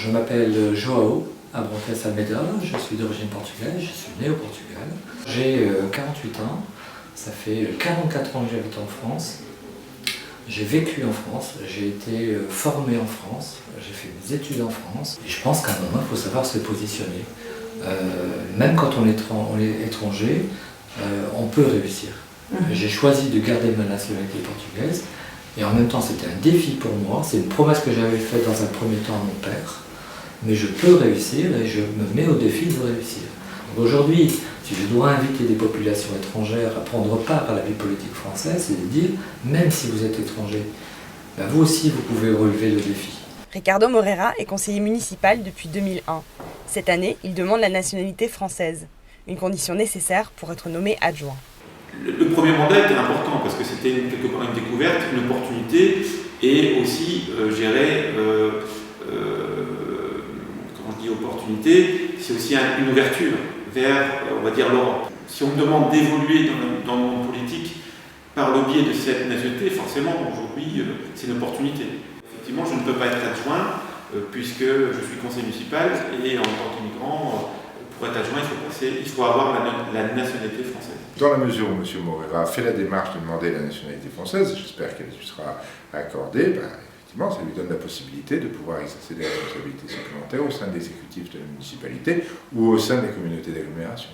Je m'appelle João Abrantes Almeida, je suis d'origine portugaise, je suis né au Portugal. J'ai 48 ans, ça fait 44 ans que j'habite en France. J'ai vécu en France, j'ai été formé en France, j'ai fait mes études en France. Et je pense qu'à un moment, il faut savoir se positionner. Même quand on est étranger, on peut réussir. J'ai choisi de garder ma nationalité portugaise et en même temps c'était un défi pour moi, c'est une promesse que j'avais faite dans un premier temps à mon père, mais je peux réussir et je me mets au défi de réussir. Aujourd'hui, si je dois inviter des populations étrangères à prendre part à la vie politique française, c'est de dire, même si vous êtes étranger, ben vous aussi vous pouvez relever le défi. Ricardo Moreira est conseiller municipal depuis 2001. Cette année, il demande la nationalité française, une condition nécessaire pour être nommé adjoint. Le premier mandat était important parce que c'était quelque part une découverte, une opportunité et aussi, quand je dis opportunité, c'est aussi une ouverture vers, on va dire, l'Europe. Si on me demande d'évoluer dans le monde politique par le biais de cette nationalité, forcément, aujourd'hui, c'est une opportunité. Effectivement, je ne peux pas être adjoint puisque je suis conseiller municipal et en tant qu'immigrant, pour être adjoint, il faut avoir la nationalité française. Dans la mesure où M. Moreira fait la démarche de demander la nationalité française, j'espère qu'elle lui sera accordée, effectivement, ça lui donne la possibilité de pouvoir exercer des responsabilités supplémentaires au sein de l'exécutif de la municipalité ou au sein des communautés d'agglomération.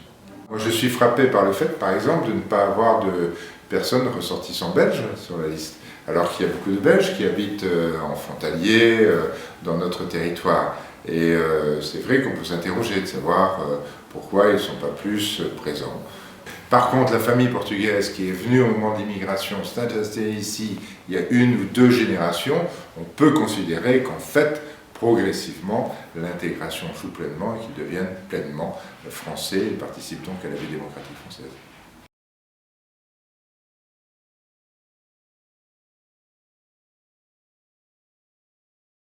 Moi, je suis frappé par le fait, par exemple, de ne pas avoir de personnes ressortissants belges sur la liste, alors qu'il y a beaucoup de Belges qui habitent en frontalier, dans notre territoire. Et c'est vrai qu'on peut s'interroger de savoir pourquoi ils ne sont pas plus présents. Par contre, la famille portugaise qui est venue au moment de l'immigration, s'est installée ici il y a 1 ou 2 générations, on peut considérer qu'en fait, progressivement, l'intégration joue pleinement et qu'ils deviennent pleinement français et participent donc à la vie démocratique française.